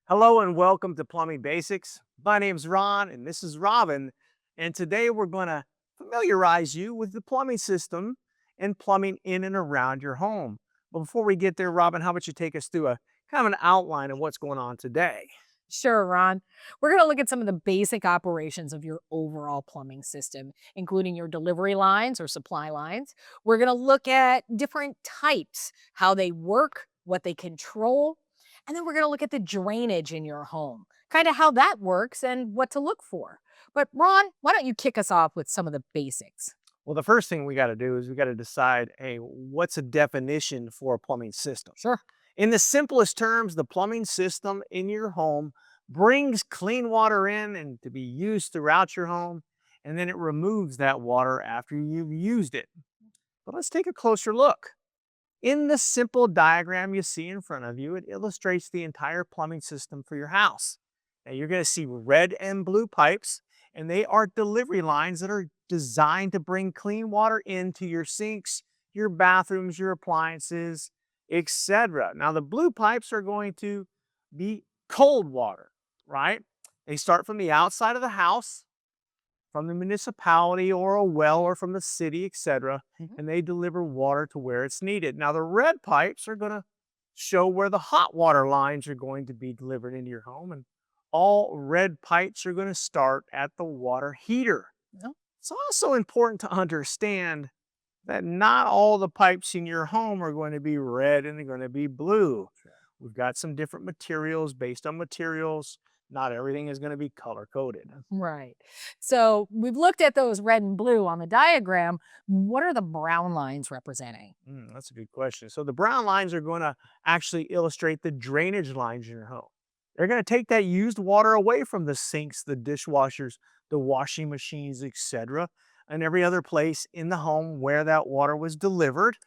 Hello and welcome to Plumbing Basics. My name's Ron and this is Robin. And today we're going to familiarize you with the plumbing system and plumbing in and around your home. But before we get there, Robin, how about you take us through a kind of an outline of what's going on today? Sure, Ron. We're going to look at some of the basic operations of your overall plumbing system, including your delivery lines or supply lines. We're going to look at different types, how they work, what they control, and then we're going to look at the drainage in your home, kind of how that works and what to look for. But, Ron, why don't you kick us off with some of the basics? Well, the first thing we got to do is we got to decide, hey, what's a definition for a plumbing system? Sure. In the simplest terms, the plumbing system in your home brings clean water in and to be used throughout your home, and then it removes that water after you've used it. But let's take a closer look. In the simple diagram you see in front of you, it illustrates the entire plumbing system for your house. Now you're going to see red and blue pipes, and they are delivery lines that are designed to bring clean water into your sinks, your bathrooms, your appliances, etc. Now the blue pipes are going to be cold water, right? They start from the outside of the house, from the municipality or a well or from the city, etc., Mhm. and they deliver water to where it's needed. Now, the red pipes are going to show where the hot water lines are going to be delivered into your home, and all red pipes are going to start at the water heater. No? It's also important to understand that not all the pipes in your home are going to be red and they're going to be blue. We've got some different materials based on materials. Not everything is going to be color coded. Right. So we've looked at those red and blue on the diagram. What are the brown lines representing? That's a good question. So the brown lines are going to actually illustrate the drainage lines in your home. They're going to take that used water away from the sinks, the dishwashers, the washing machines, etc., and every other place in the home where that water was delivered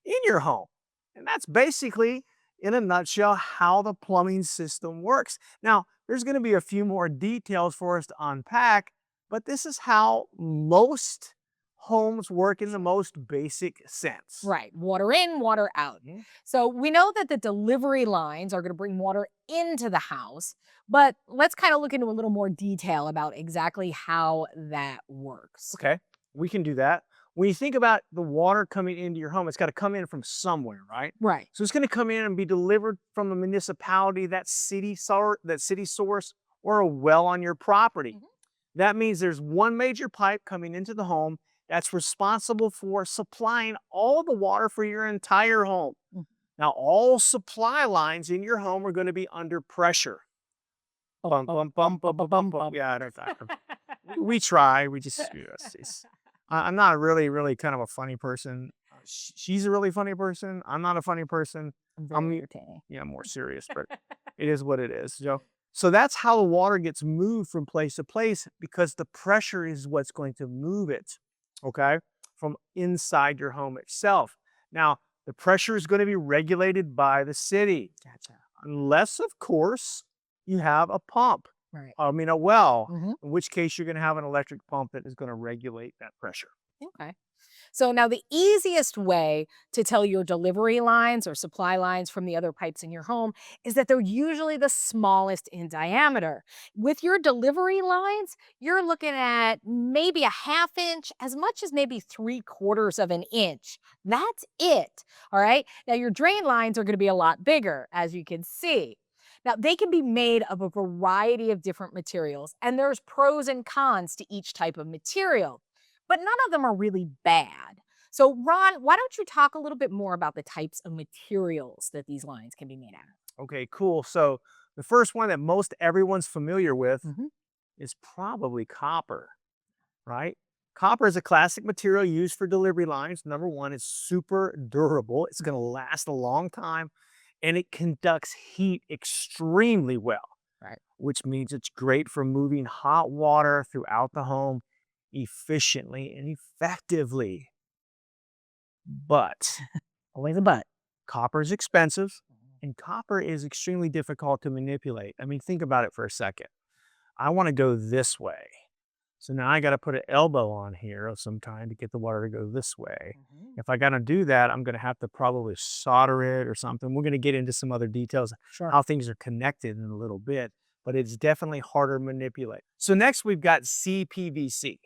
in your home. And that's basically, in a nutshell, how the plumbing system works. Now, there's going to be a few more details for us to unpack, but this is how most homes work in the most basic sense. Right. Water in, water out. Mhm. So we know that the delivery lines are going to bring water into the house, but let's kind of look into a little more detail about exactly how that works. Okay, we can do that. When you think about the water coming into your home, it's got to come in from somewhere, right? Right. So it's going to come in and be delivered from the municipality, that city source, or a well on your property. Mhm. That means there's one major pipe coming into the home that's responsible for supplying all the water for your entire home. Mm. Now, all supply lines in your home are going to be under pressure. Bum, Bum, bum, bum, bum, bum, bum, bum, bum, bum, bum, bum, bum. bum. Yeah, I don't, we try. We just, yes, I'm not really kind of a funny person. She's a really funny person. I'm not a funny person. I'm very I'm, entertaining. yeah, more serious, but it is what it is. So that's how the water gets moved from place to place because the pressure is what's going to move it, okay, from inside your home itself. Now, the pressure is going to be regulated by the city, Gotcha. unless, of course, you have a pump. Right. I mean, a well, Hmm. in which case you're going to have an electric pump that is going to regulate that pressure. Okay. So now the easiest way to tell your delivery lines or supply lines from the other pipes in your home is that they're usually the smallest in diameter. With your delivery lines, you're looking at maybe a half inch, as much as maybe 3/4 of an inch. That's it. All right. Now your drain lines are going to be a lot bigger, as you can see. Now, they can be made of a variety of different materials, and there's pros and cons to each type of material, but none of them are really bad. So, Ron, why don't you talk a little bit more about the types of materials that these lines can be made out Okay, cool. So the first one that most everyone's familiar with of? Hmm. is probably copper, right? Copper is a classic material used for delivery lines. Number one, it's super durable. It's going to last a long time and it conducts heat extremely well, Right. which means it's great for moving hot water throughout the home efficiently and effectively. But Always a but. copper is expensive and copper is extremely difficult to manipulate. I mean, think about it for a second. I want to go this way. So now I got to put an elbow on here of some kind to get the water to go this way. Mhm. If I got to do that, I'm going to have to probably solder it or something. We're going to get into some other details, Sure. how things are connected in a little bit, but it's definitely harder to manipulate. So next we've got CPVC.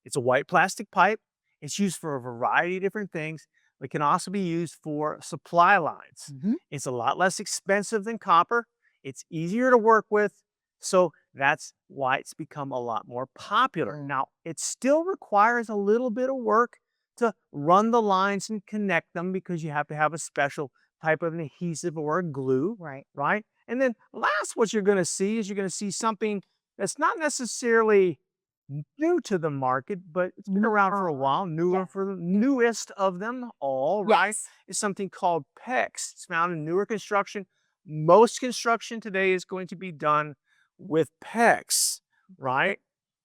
It's a white plastic pipe. It's used for a variety of different things. It can also be used for supply lines. Mhm. It's a lot less expensive than copper. It's easier to work with. So that's why it's become a lot more popular. Mm. Now, it still requires a little bit of work to run the lines and connect them because you have to have a special type of an adhesive or a glue, Right. right? And then last, what you're going to see is you're going to see something that's not necessarily new to the market, but it's been around for a Newer. while, newer Yes. for the newest of them all, right? Yes. Is something called PEX. It's found in newer construction. Most construction today is going to be done with PEX, right?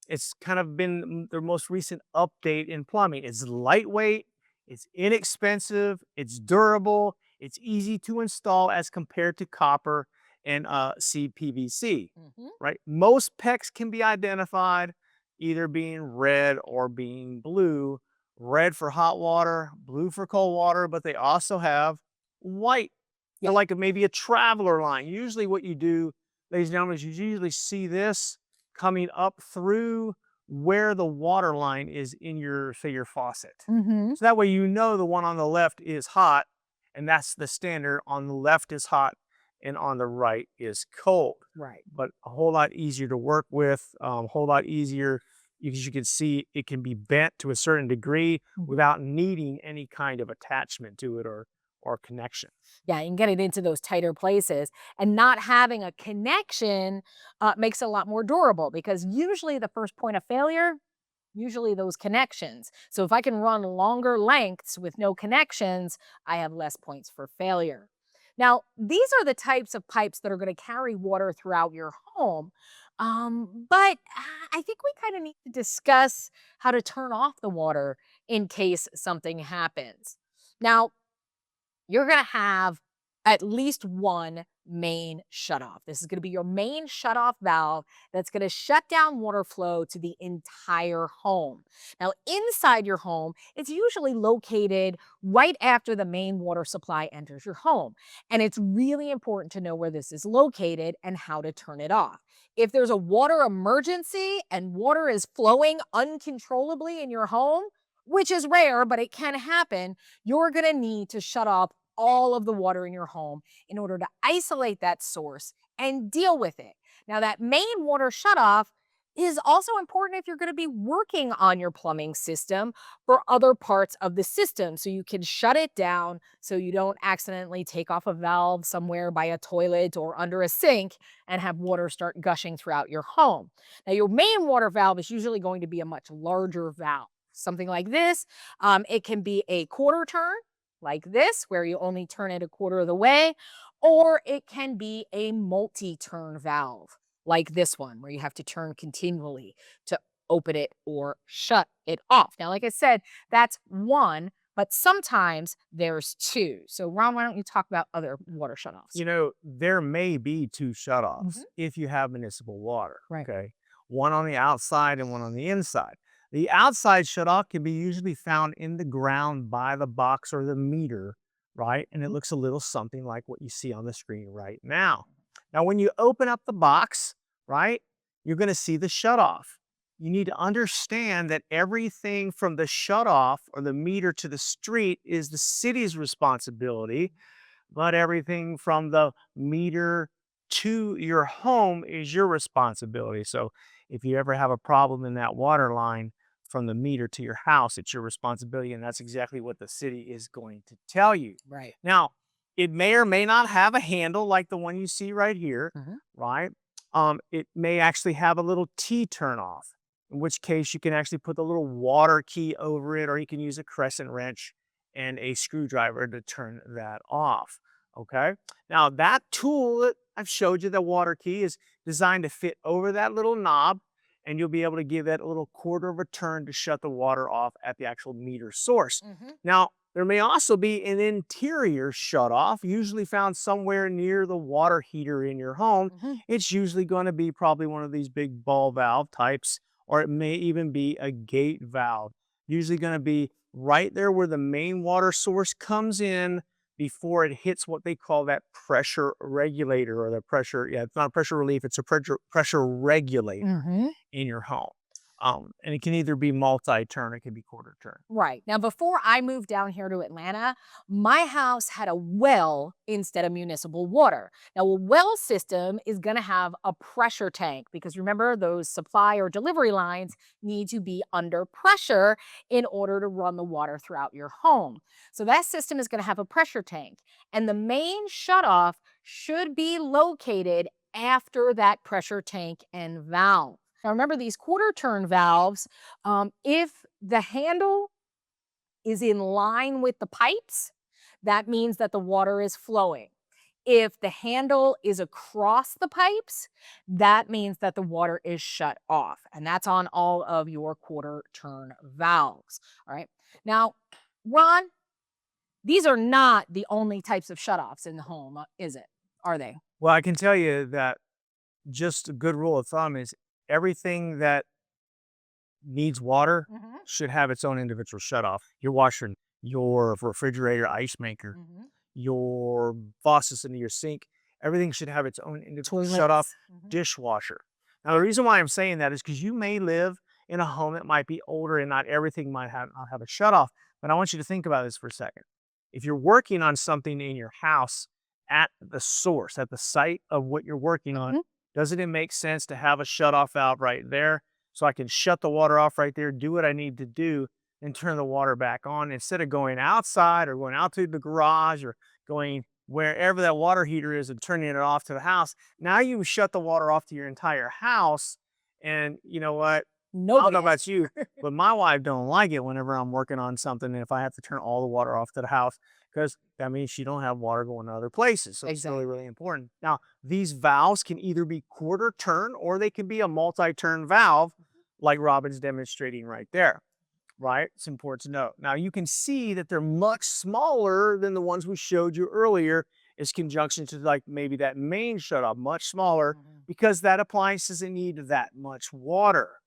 It's kind of been the most recent update in plumbing. It's lightweight, it's inexpensive, it's durable, it's easy to install as compared to copper and CPVC, Mhm. right? Most PEX can be identified either being red or being blue. Red for hot water, blue for cold water, but they also have white Yeah. for like maybe a traveler line. Usually, what you do, ladies and gentlemen, is you usually see this coming up through where the water line is in your, say, your faucet. Mhm. So that way you know the one on the left is hot, and that's the standard. On the left is hot, and on the right is cold. Right. But a whole lot easier to work with, a whole lot easier because you can see it can be bent to a certain degree Mhm. without needing any kind of attachment to it or connection. Yeah, and get it into those tighter places. And not having a connection makes it a lot more durable because usually the first point of failure, usually those connections. So if I can run longer lengths with no connections, I have less points for failure. Now, these are the types of pipes that are going to carry water throughout your home. But I think we kind of need to discuss how to turn off the water in case something happens. Now, you're going to have at least one main shutoff. This is going to be your main shutoff valve that's going to shut down water flow to the entire home. Now, inside your home, it's usually located right after the main water supply enters your home. And it's really important to know where this is located and how to turn it off. If there's a water emergency and water is flowing uncontrollably in your home, which is rare, but it can happen, you're going to need to shut off all of the water in your home in order to isolate that source and deal with it. Now, that main water shutoff is also important if you're going to be working on your plumbing system for other parts of the system. So you can shut it down so you don't accidentally take off a valve somewhere by a toilet or under a sink and have water start gushing throughout your home. Now, your main water valve is usually going to be a much larger valve. Something like this. It can be a quarter turn like this, where you only turn it a quarter of the way, or it can be a multi-turn valve like this one, where you have to turn continually to open it or shut it off. Now, like I said, that's one, but sometimes there's two. So, Ron, why don't you talk about other water shutoffs? There may be two shutoffs Mhm. if you have municipal water, Right. okay? One on the outside and one on the inside. The outside shutoff can be usually found in the ground by the box or the meter, right? And it Mhm. looks a little something like what you see on the screen right now. Now, when you open up the box, right, you're going to see the shutoff. You need to understand that everything from the shutoff or the meter to the street is the city's responsibility, but everything from the meter to your home is your responsibility. So if you ever have a problem in that water line from the meter to your house, it's your responsibility. And that's exactly what the city is going to tell you. Right. Now, it may or may not have a handle like the one you see right here, Mhm. right? It may actually have a little T turn off, in which case you can actually put the little water key over it, or you can use a crescent wrench and a screwdriver to turn that off. Okay. Now that tool that I've showed you, the water key, is designed to fit over that little knob, and you'll be able to give that a little quarter of a turn to shut the water off at the actual meter source. Mhm. Now, there may also be an interior shut off, usually found somewhere near the water heater in your home. Mhm. It's usually going to be probably one of these big ball valve types or it may even be a gate valve. Usually going to be right there where the main water source comes in before it hits what they call that pressure regulator or the pressure. Yeah, it's not pressure relief, it's a pressure regulator Hmm. in your home. And it can either be multi-turn, it can be quarter turn. Right. Now, before I moved down here to Atlanta, my house had a well instead of municipal water. Now, a well system is going to have a pressure tank because remember, those supply or delivery lines need to be under pressure in order to run the water throughout your home. So, that system is going to have a pressure tank, and the main shutoff should be located after that pressure tank and valve. Now, remember, these quarter turn valves, if the handle is in line with the pipes, that means that the water is flowing. If the handle is across the pipes, that means that the water is shut off. And that's on all of your quarter turn valves. All right. Now, Ron, these are not the only types of shutoffs in the home, is it? Are they? Well, I can tell you that just a good rule of thumb is everything that needs water Hmm. should have its own individual shutoff. Your washer, your refrigerator, ice maker, Hmm. your faucets into your sink, everything should have its own individual shutoff. Toilets. Hmm. Dishwasher. Now, the reason why I'm saying that is because you may live in a home that might be older and not everything might have not have a shutoff. But I want you to think about this for a second. If you're working on something in your house at the source, at the site of what you're working on, doesn't it make sense to have a shutoff valve right there so I can shut the water off right there, do what I need to do, and turn the water back on instead of going outside or going out to the garage or going wherever that water heater is and turning it off to the house. Now you shut the water off to your entire house. And you know what? I don't Nobody know has. about you, but my wife don't like it whenever I'm working on something and if I have to turn all the water off to the house because that means she don't have water going to other places. So it's really, Exactly. really important. Now, these valves can either be quarter turn or they can be a multi-turn valve like Robin's demonstrating right there, right? It's important to note. Now you can see that they're much smaller than the ones we showed you earlier as conjunction to like maybe that main shutoff, much smaller Mhm. because that appliance doesn't need that much water.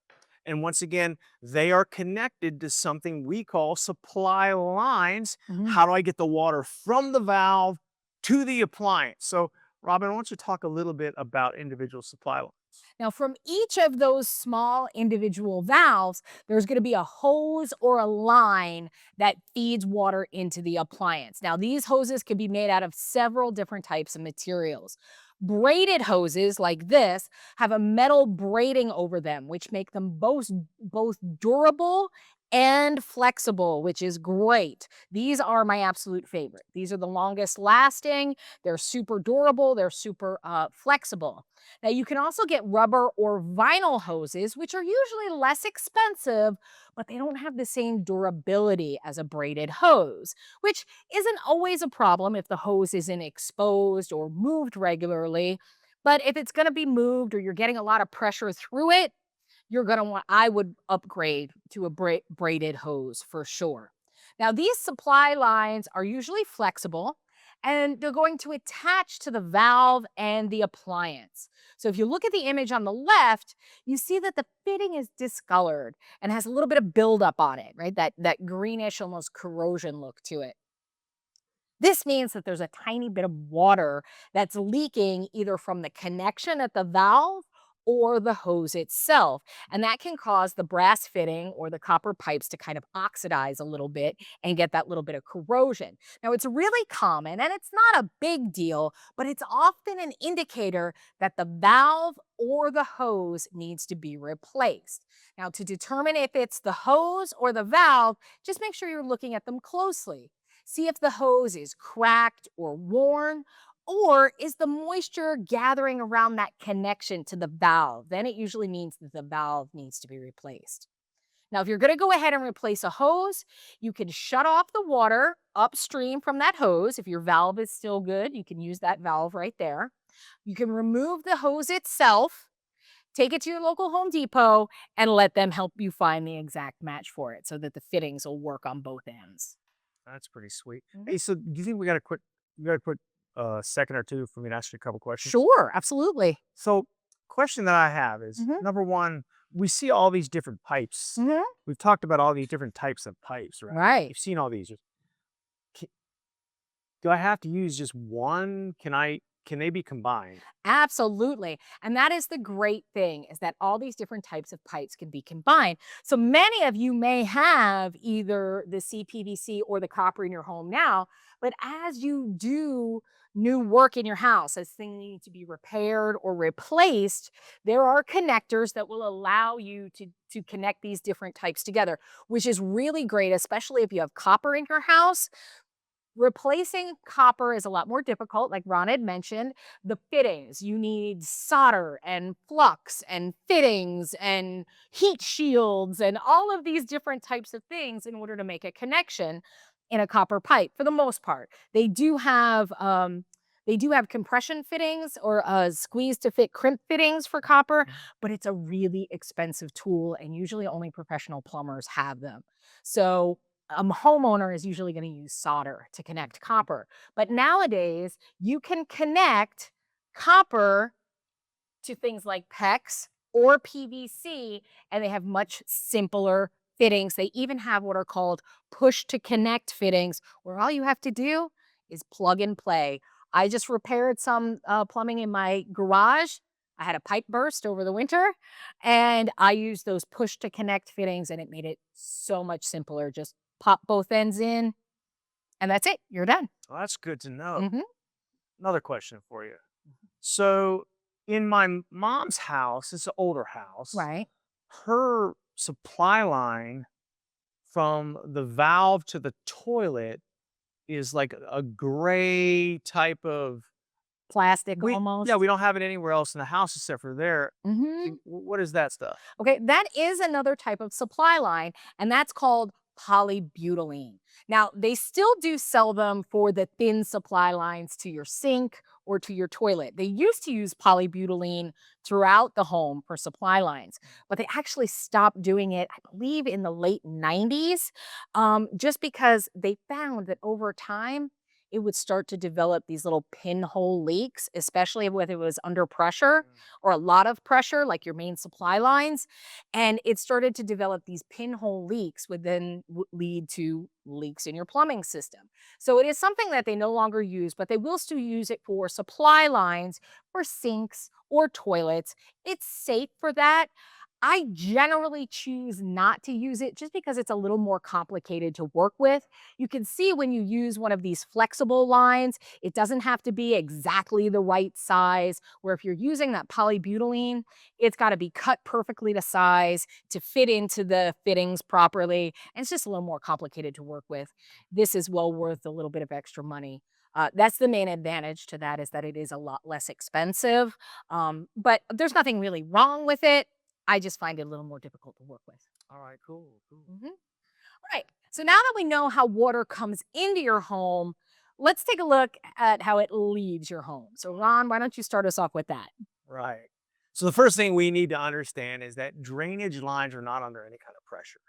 And once again, they are connected to something we call supply lines. Mhm. How do I get the water from the valve to the appliance? So, Robin, I want you to talk a little bit about individual supply lines. Now, from each of those small individual valves, there's going to be a hose or a line that feeds water into the appliance. Now, these hoses can be made out of several different types of materials. Braided hoses like this have a metal braiding over them, which make them both durable and flexible, which is great. These are my absolute favorite. These are the longest lasting. They're super durable. They're super flexible. Now, you can also get rubber or vinyl hoses, which are usually less expensive, but they don't have the same durability as a braided hose, which isn't always a problem if the hose isn't exposed or moved regularly. But if it's going to be moved or you're getting a lot of pressure through it, you're going to want, I would upgrade to a braided hose for sure. Now, these supply lines are usually flexible and they're going to attach to the valve and the appliance. So if you look at the image on the left, you see that the fitting is discolored and has a little bit of buildup on it, right? That greenish, almost corrosion look to it. This means that there's a tiny bit of water that's leaking either from the connection at the valve or the hose itself. And that can cause the brass fitting or the copper pipes to kind of oxidize a little bit and get that little bit of corrosion. Now, it's really common and it's not a big deal, but it's often an indicator that the valve or the hose needs to be replaced. Now, to determine if it's the hose or the valve, just make sure you're looking at them closely. See if the hose is cracked or worn, or is the moisture gathering around that connection to the valve? Then it usually means that the valve needs to be replaced. Now, if you're going to go ahead and replace a hose, you can shut off the water upstream from that hose. If your valve is still good, you can use that valve right there. You can remove the hose itself, take it to your local Home Depot, and let them help you find the exact match for it so that the fittings will work on both ends. That's pretty sweet. Mhm. Hey, so do you think we got a quick second or two for me to ask you a couple questions? Sure, absolutely. So, question that I have is Mhm. number one, we see all these different pipes. Mhm. We've talked about all these different types of pipes, right? Right. You've seen all these. Ca- Do I have to use just one? Can they be combined? Absolutely. And that is the great thing is that all these different types of pipes can be combined. So many of you may have either the CPVC or the copper in your home now, but as you do new work in your house, as things need to be repaired or replaced, there are connectors that will allow you to connect these different types together, which is really great, especially if you have copper in your house. Replacing copper is a lot more difficult, like Ron had mentioned. The fittings, you need solder and flux and fittings and heat shields and all of these different types of things in order to make a connection in a copper pipe for the most part. They do have compression fittings or squeeze to fit crimp fittings for copper, Mhm. but it's a really expensive tool and usually only professional plumbers have them. So a homeowner is usually going to use solder to connect copper. But nowadays, you can connect copper to things like PEX or PVC, and they have much simpler fittings. They even have what are called push to connect fittings, where all you have to do is plug and play. I just repaired some plumbing in my garage. I had a pipe burst over the winter, and I used those push to connect fittings, and it made it so much simpler. Just pop both ends in, and that's it. You're done. Well, that's good to know. Hmm. Another question for you. So, in my mom's house, it's an older house. Right. Her supply line from the valve to the toilet is like a gray type of. Plastic Yeah, almost. we don't have it anywhere else in the house except for there. Hmm. What is that stuff? Okay, that is another type of supply line, and that's called polybutylene. Now, they still do sell them for the thin supply lines to your sink or to your toilet. They used to use polybutylene throughout the home for supply lines, but they actually stopped doing it, I believe, in the late 90s, just because they found that over time, it would start to develop these little pinhole leaks, especially when it was under pressure Mm. or a lot of pressure, like your main supply lines. And it started to develop these pinhole leaks, would then lead to leaks in your plumbing system. So it is something that they no longer use, but they will still use it for supply lines for sinks or toilets. It's safe for that. I generally choose not to use it just because it's a little more complicated to work with. You can see when you use one of these flexible lines, it doesn't have to be exactly the right size. Where if you're using that polybutylene, it's got to be cut perfectly to size to fit into the fittings properly. And it's just a little more complicated to work with. This is well worth a little bit of extra money. That's the main advantage to that is that it is a lot less expensive. But there's nothing really wrong with it. I just find it a little more difficult to work with. All right, cool, cool. Mhm. Right. So now that we know how water comes into your home, let's take a look at how it leaves your home. So, Ron, why don't you start us off with that? Right. So the first thing we need to understand is that drainage lines are not under any kind of pressure,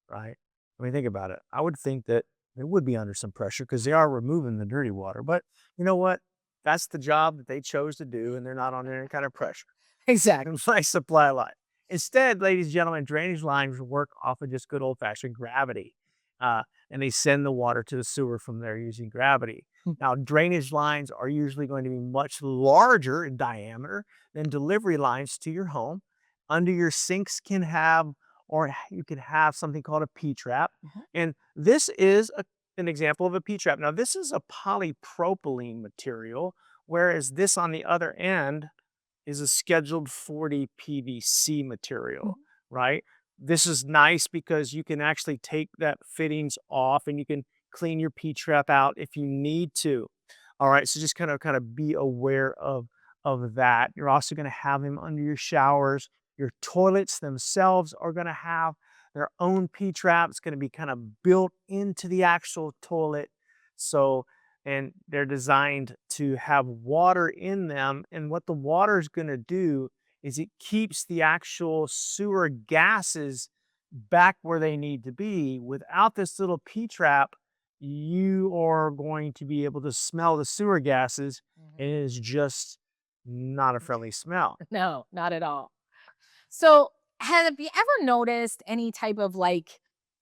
right? I mean, think about it. I would think that they would be under some pressure because they are removing the dirty water. But you know what? That's the job that they chose to do, and they're not under any kind of pressure. Exactly. And my supply line. Instead, ladies and gentlemen, drainage lines work off of just good old fashioned gravity. Uh, and they send the water to the sewer from there using gravity. Hmm. Now, drainage lines are usually going to be much larger in diameter than delivery lines to your home. Under your sinks can have, or you can have something called a P trap. Mhm. And this is an example of a P trap. Now, this is a polypropylene material, whereas this on the other end is a scheduled 40 PVC material, Mhm. right? This is nice because you can actually take that fittings off and you can clean your P-trap out if you need to. All right, so just kind of be aware of that. You're also going to have them under your showers. Your toilets themselves are going to have their own P-trap. It's going to be kind of built into the actual toilet. So and they're designed to have water in them. And what the water is going to do is it keeps the actual sewer gases back where they need to be. Without this little P trap, you are going to be able to smell the sewer gases, and Mhm. it is just not a friendly smell. No, not at all. So, Have you ever noticed any type of like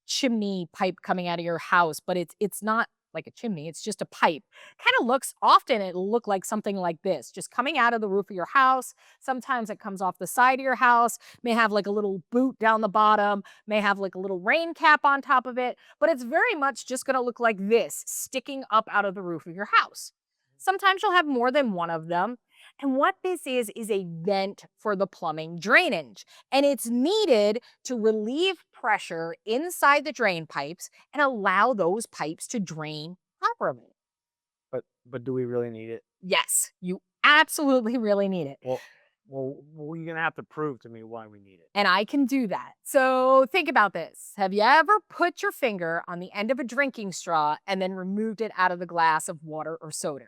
chimney pipe coming out of your house, but it's not like a chimney, it's just a pipe. Kind of looks often it'll look like something like this, just coming out of the roof of your house. Sometimes it comes off the side of your house, may have like a little boot down the bottom, may have like a little rain cap on top of it, but it's very much just going to look like this sticking up out of the roof of your house. Sometimes you'll have more than one of them. And what this is a vent for the plumbing drainage. And it's needed to relieve pressure inside the drain pipes and allow those pipes to drain properly. But do we really need it? Yes, you absolutely really need it. Well, well, you're gonna have to prove to me why we need it. And I can do that. So think about this. Have you ever put your finger on the end of a drinking straw and then removed it out of the glass of water or soda?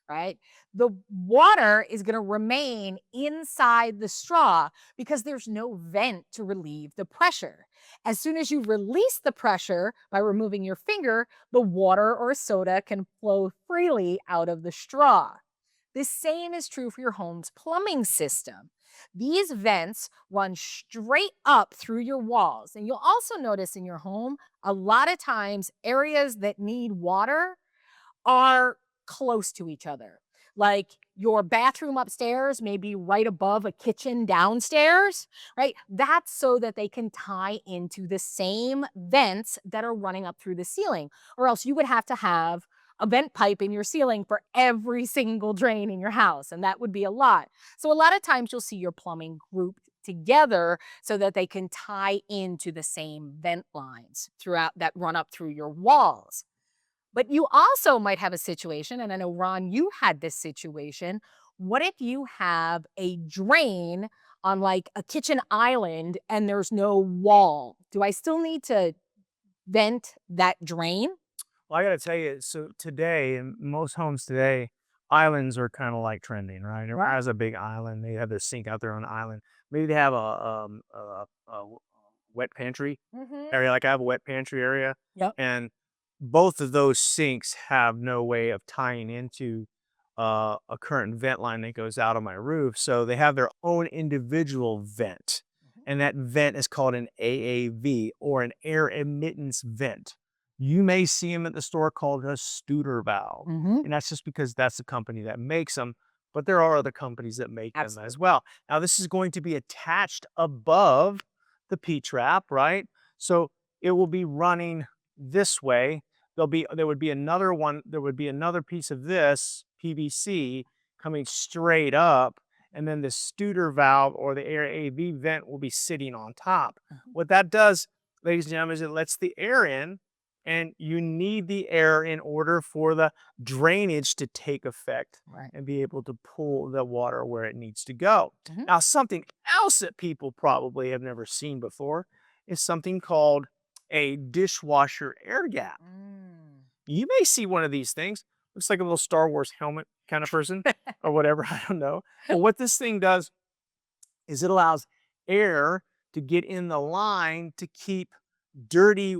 Right? The water is going to remain inside the straw because there's no vent to relieve the pressure. As soon as you release the pressure by removing your finger, the water or soda can flow freely out of the straw. The same is true for your home's plumbing system. These vents run straight up through your walls. And you'll also notice in your home, a lot of times areas that need water are close to each other. Like your bathroom upstairs may be right above a kitchen downstairs, right? That's so that they can tie into the same vents that are running up through the ceiling, or else you would have to have a vent pipe in your ceiling for every single drain in your house, and that would be a lot. So, a lot of times you'll see your plumbing grouped together so that they can tie into the same vent lines throughout that run up through your walls. But you also might have a situation, and I know, Ron, you had this situation. What if you have a drain on like a kitchen island and there's no wall? Do I still need to vent that drain? Well, I gotta tell you, so today, in most homes today, islands are kind of like trending, right? Everyone Right. has a big island. They have their sink out there on the island. Maybe they have wet pantry Hmm. area. Like I have a wet pantry area, Yep. and both of those sinks have no way of tying into a current vent line that goes out on my roof. So they have their own individual vent, and that vent is called an AAV or an air admittance vent. You may see them at the store called a Studer valve, Hmm. and that's just because that's the company that makes them. But there are other companies that make them as Absolutely. well. Now, this is going to be attached above the P trap, right? So it will be running this way. There would be another one, there would be another piece of this PVC coming straight up, and then the Studer valve or the air AV vent will be sitting on top. Mhm. What that does, ladies and gentlemen, is it lets the air in, and you need the air in order for the drainage to take effect Right. and be able to pull the water where it needs to go. Hmm. Now, something else that people probably have never seen before is something called a dishwasher air gap. Mm. You may see one of these things. Looks like a little Star Wars helmet kind of person or whatever. I don't know. But what this thing does is it allows air to get in the line to keep dirty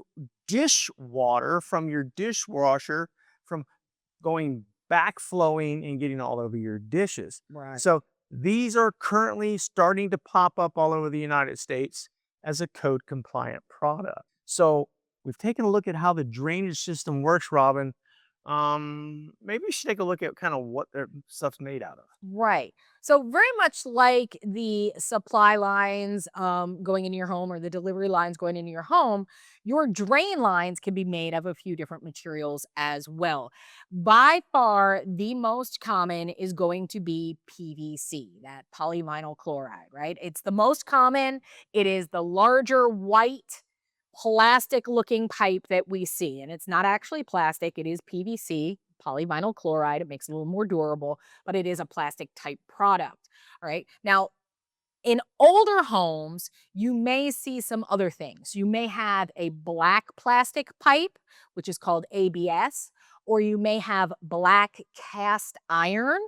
dishwater from your dishwasher from going back flowing and getting all over your dishes. Right. So these are currently starting to pop up all over the United States as a code compliant product. So we've taken a look at how the drainage system works, Robin. Maybe we should take a look at kind of what their stuff's made out of. Right. So very much like the supply lines going into your home or the delivery lines going into your home, your drain lines can be made of a few different materials as well. By far, the most common is going to be PVC, that polyvinyl chloride, right? It's the most common. It is the larger white plastic looking pipe that we see. And it's not actually plastic, it is PVC, polyvinyl chloride. It makes it a little more durable, but it is a plastic type product. All right. Now, in older homes, you may see some other things. You may have a black plastic pipe, which is called ABS, or you may have black cast iron,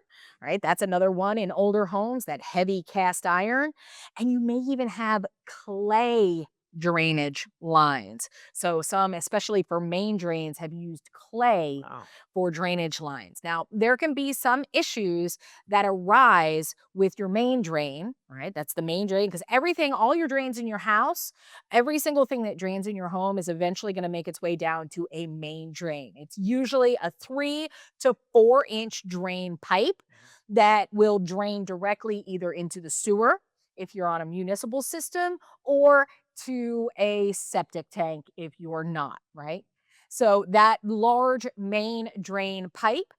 right? That's another one in older homes, that heavy cast iron. And you may even have clay drainage lines. So some, especially for main drains, have used clay Wow. for drainage lines. Now, there can be some issues that arise with your main drain, right? That's the main drain because everything, all your drains in your house, every single thing that drains in your home is eventually going to make its way down to a main drain. It's usually a 3 to 4 inch drain pipe that will drain directly either into the sewer if you're on a municipal system or to a septic tank if you're not, right? So that large main drain pipe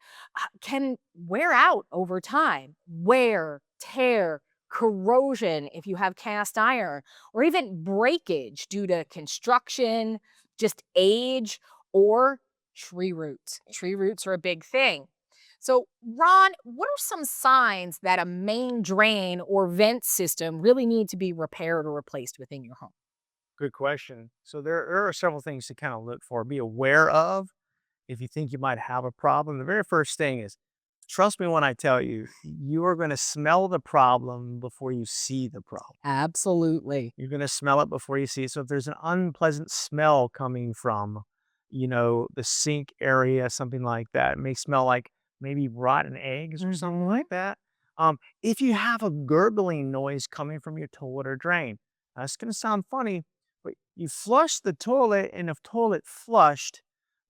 can wear out over time. Wear, tear, corrosion if you have cast iron, or even breakage due to construction, just age, or tree roots. Tree roots are a big thing. So, Ron, what are some signs that a main drain or vent system really need to be repaired or replaced within your home? Good question. So there are several things to kind of look for, be aware of if you think you might have a problem. The very first thing is trust me when I tell you, you are going to smell the problem before you see the problem. Absolutely. You're going to smell it before you see it. So if there's an unpleasant smell coming from, the sink area, something like that, it may smell like maybe rotten eggs or something Mhm. like that. If you have a gurgling noise coming from your toilet or drain, that's going to sound funny, but you flush the toilet and the toilet flushed,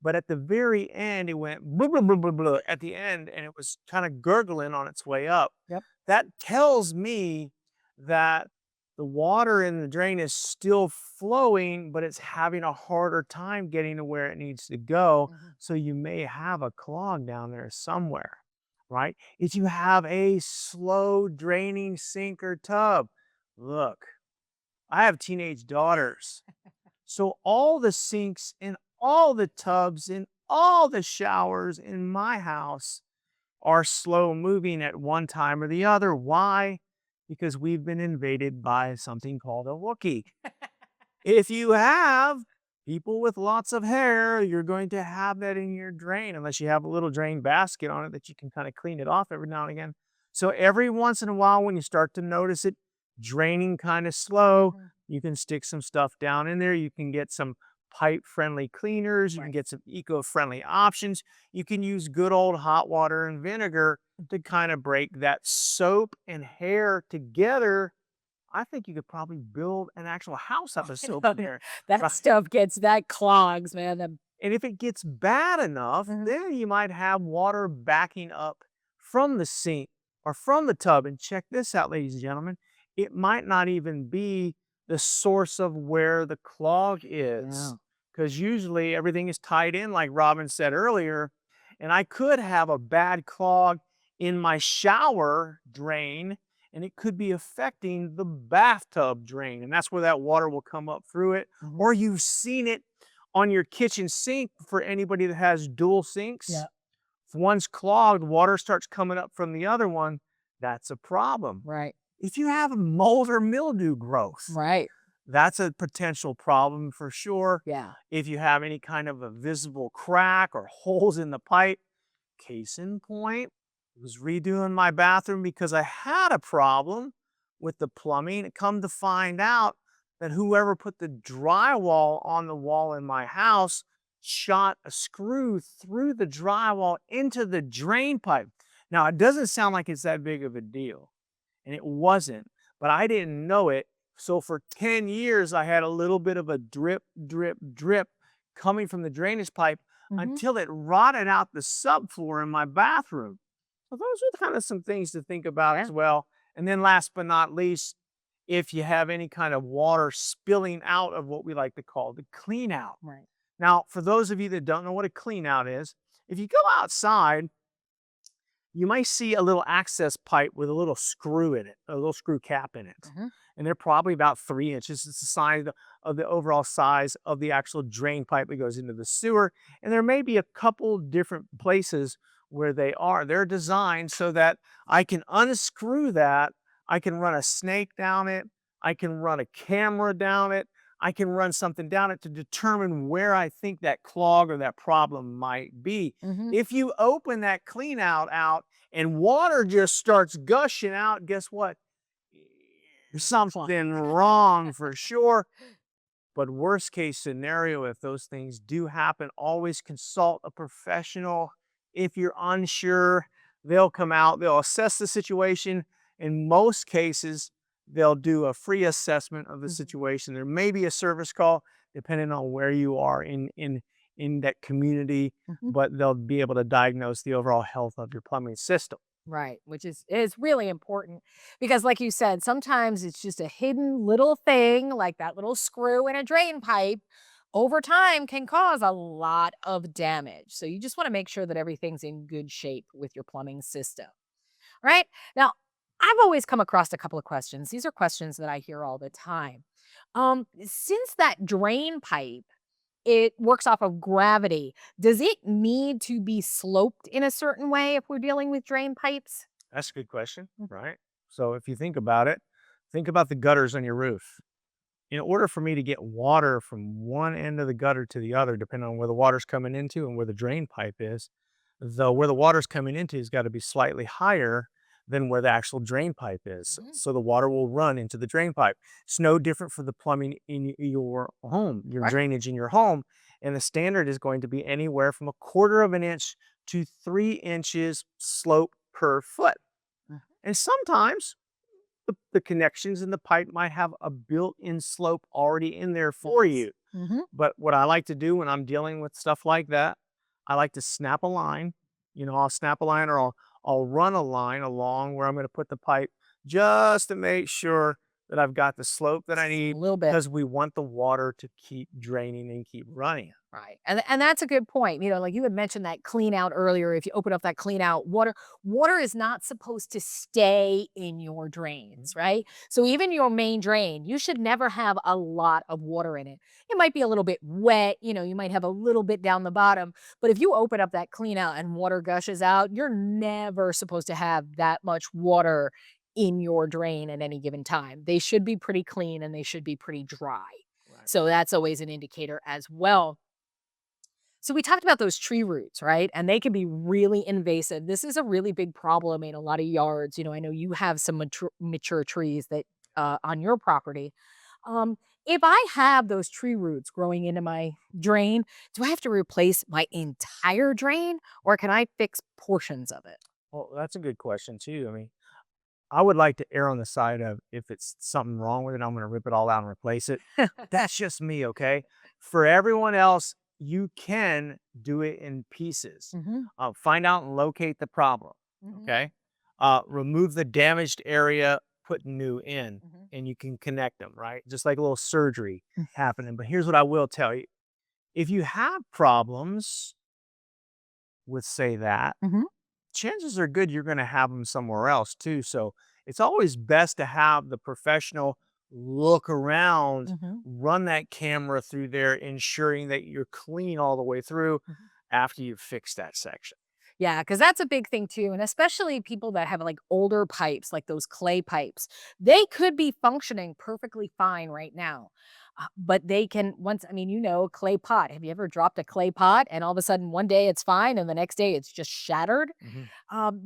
but at the very end, it went blah, blah, blah, blah, blah at the end and it was kind of gurgling on its way up. Yep. That tells me that the water in the drain is still flowing, but it's having a harder time getting to where it needs to go. Mhm. So you may have a clog down there somewhere, right? If you have a slow draining sink or tub, look, I have teenage daughters. So all the sinks and all the tubs and all the showers in my house are slow moving at one time or the other. Why? Because we've been invaded by something called a Wookiee. If you have people with lots of hair, you're going to have that in your drain unless you have a little drain basket on it that you can kind of clean it off every now and again. So every once in a while, when you start to notice it draining kind of slow, Mhm. you can stick some stuff down in there. You can get some pipe friendly cleaners. You can Right. get some eco friendly options. You can use good old hot water and vinegar to kind of break that soap and hair together. I think you could probably build an actual house out of I soap know and hair, that right? stuff gets that clogs, man. And if it gets bad enough, Mhm. then you might have water backing up from the sink or from the tub. And check this out, ladies and gentlemen. It might not even be the source of where the clog is, Yeah. because usually everything is tied in, like Robin said earlier. And I could have a bad clog in my shower drain, and it could be affecting the bathtub drain. And that's where that water will come up through it. Mhm. Or you've seen it on your kitchen sink for anybody that has dual sinks. Yeah. If one's clogged, water starts coming up from the other one. That's a problem. Right. If you have mold or mildew growth, Right. that's a potential problem for sure. Yeah. If you have any kind of a visible crack or holes in the pipe, case in point, I was redoing my bathroom because I had a problem with the plumbing. It come to find out that whoever put the drywall on the wall in my house shot a screw through the drywall into the drain pipe. Now, it doesn't sound like it's that big of a deal, and it wasn't, but I didn't know it. So for 10 years, I had a little bit of a drip, drip, drip coming from the drainage pipe Mhm. until it rotted out the subfloor in my bathroom. So those are kind of some things to think about Yeah. as well. And then last but not least, if you have any kind of water spilling out of what we like to call the clean out. Right. Now, for those of you that don't know what a clean out is, if you go outside, you might see a little access pipe with a little screw in it, a little screw cap in it. Mhm. And they're probably about 3 inches. It's the size of the overall size of the actual drain pipe that goes into the sewer. And there may be a couple different places where they are. They're designed so that I can unscrew that. I can run a snake down it. I can run a camera down it. I can run something down it to determine where I think that clog or that problem might be. Mhm. If you open that clean out and water just starts gushing out, guess what? There's Fun. something wrong for sure. But worst case scenario, if those things do happen, always consult a professional. If you're unsure, they'll come out, they'll assess the situation. In most cases, they'll do a free assessment of the Mhm. situation. There may be a service call depending on where you are in that community, Mhm. but they'll be able to diagnose the overall health of your plumbing system. Right, which is really important because like you said, sometimes it's just a hidden little thing like that little screw in a drain pipe over time can cause a lot of damage. So you just want to make sure that everything's in good shape with your plumbing system. Right? Now, I've always come across a couple of questions. These are questions that I hear all the time. Since that drain pipe it works off of gravity. Does it need to be sloped in a certain way if we're dealing with drain pipes? That's a good question, Mm. right? So if you think about it, think about the gutters on your roof. In order for me to get water from one end of the gutter to the other, depending on where the water's coming into and where the drain pipe is, though where the water's coming into has got to be slightly higher than where the actual drain pipe is. Mhm. So the water will run into the drain pipe. It's no different for the plumbing in your home, your Right. drainage in your home. And the standard is going to be anywhere from a quarter of an inch to 3 inches slope per foot. Mhm. And sometimes the connections in the pipe might have a built-in slope already in there for Yes. you. Mhm. But what I like to do when I'm dealing with stuff like that, I like to snap a line. I'll snap a line or I'll run a line along where I'm going to put the pipe just to make sure that I've got the slope that I A need little bit. because we want the water to keep draining and keep running. Right. And that's a good point. Like you had mentioned that clean out earlier. If you open up that clean out, water is not supposed to stay in your drains, right? So even your main drain, you should never have a lot of water in it. It might be a little bit wet, you might have a little bit down the bottom, but if you open up that clean out and water gushes out, you're never supposed to have that much water in your drain at any given time. They should be pretty clean and they should be pretty dry. Right. So that's always an indicator as well. So we talked about those tree roots, right? And they can be really invasive. This is a really big problem in a lot of yards. I know you have some mature trees that on your property. Um, if I have those tree roots growing into my drain, do I have to replace my entire drain or can I fix portions of it? Well, that's a good question too. I mean, I would like to err on the side of if it's something wrong with it, I'm gonna rip it all out and replace it. That's just me, okay? For everyone else, you can do it in pieces. Hmm. Find out and locate the problem, Hmm. okay? Remove the damaged area, put new in, Hmm. and you can connect them, right? Just like a little surgery happening. But here's what I will tell you. If you have problems with, say, that, Hmm. chances are good you're going to have them somewhere else too. So it's always best to have the professional look around, Hmm. run that camera through there, ensuring that you're clean all the way through after you've fixed that section. Yeah, because that's a big thing too, and especially people that have, like, older pipes, like those clay pipes. They could be functioning perfectly fine right now, but they can once clay pot. Have you ever dropped a clay pot and all of a sudden one day it's fine and the next day it's just shattered? Mhm.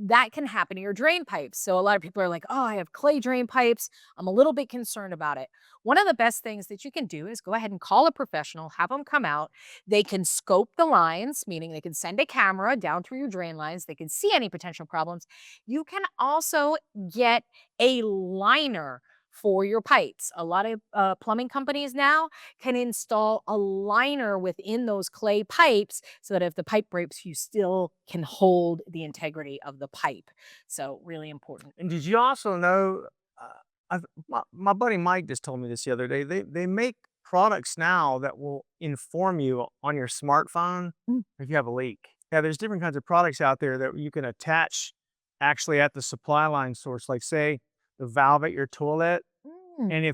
That can happen to your drain pipes. So a lot of people are like, "Oh, I have clay drain pipes. I'm a little bit concerned about it." One of the best things that you can do is go ahead and call a professional, have them come out. They can scope the lines, meaning they can send a camera down through your drain lines. They can see any potential problems. You can also get a liner for your pipes. A lot of plumbing companies now can install a liner within those clay pipes so that if the pipe breaks, you still can hold the integrity of the pipe. So, really important. And did you also know? Uh, my buddy Mike just told me this the other day. They make products now that will inform you on your smartphone Mm. if you have a leak. Yeah, there's different kinds of products out there that you can attach actually at the supply line source, like say the valve at your toilet, Mm. and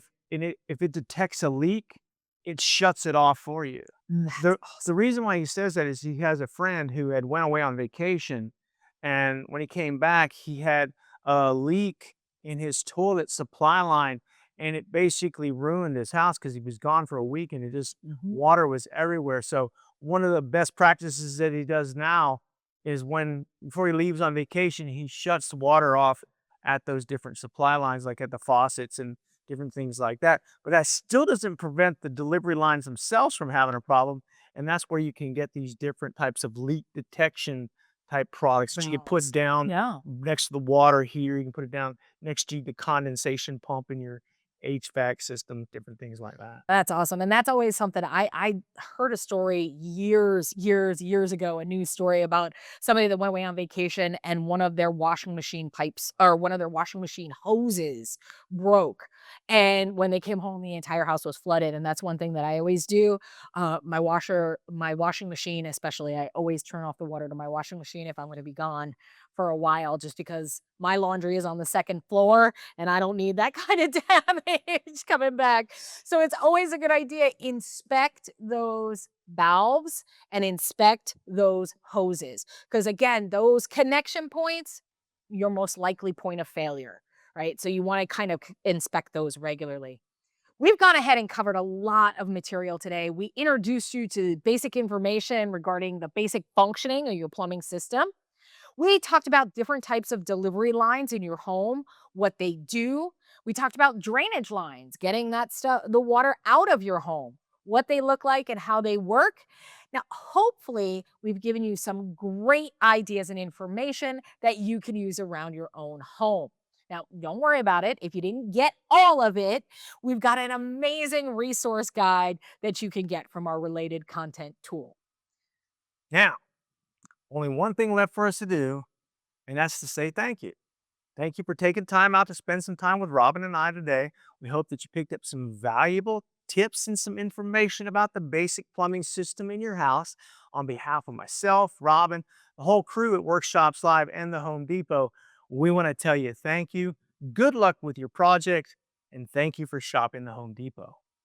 if it detects a leak, it shuts it off for you. That's The awesome. reason why he says that is he has a friend who had went away on vacation, and when he came back, he had a leak in his toilet supply line, and it basically ruined his house because he was gone for a week, and it just Mhm. water was everywhere. So one of the best practices that he does now is when before he leaves on vacation, he shuts the water off at those different supply lines, like at the faucets and different things like that. But that still doesn't prevent the delivery lines themselves from having a problem. And that's where you can get these different types of leak detection type products that you can put Valves. down Yeah. next to the water here. You can put it down next to the condensation pump in your HVAC system, different things like that. That's awesome, and that's always something I heard a story years ago, a news story about somebody that went away on vacation and one of their washing machine pipes or one of their washing machine hoses broke, and when they came home, the entire house was flooded, and that's one thing that I always do. My washing machine especially, I always turn off the water to my washing machine if I'm gonna be gone for a while just because my laundry is on the 2nd floor and I don't need that kind of damage coming back. So it's always a good idea, inspect those valves and inspect those hoses. Because again, those connection points, your most likely point of failure, right? So you want to kind of inspect those regularly. We've gone ahead and covered a lot of material today. We introduced you to basic information regarding the basic functioning of your plumbing system. We talked about different types of delivery lines in your home, what they do. We talked about drainage lines, getting that stuff, the water out of your home, what they look like and how they work. Now, hopefully, we've given you some great ideas and information that you can use around your own home. Now, don't worry about it. If you didn't get all of it, we've got an amazing resource guide that you can get from our related content tool. Now, only one thing left for us to do, and that's to say thank you. Thank you for taking time out to spend some time with Robin and I today. We hope that you picked up some valuable tips and some information about the basic plumbing system in your house. On behalf of myself, Robin, the whole crew at Workshops Live, and the Home Depot, we want to tell you thank you. Good luck with your project, and thank you for shopping the Home Depot.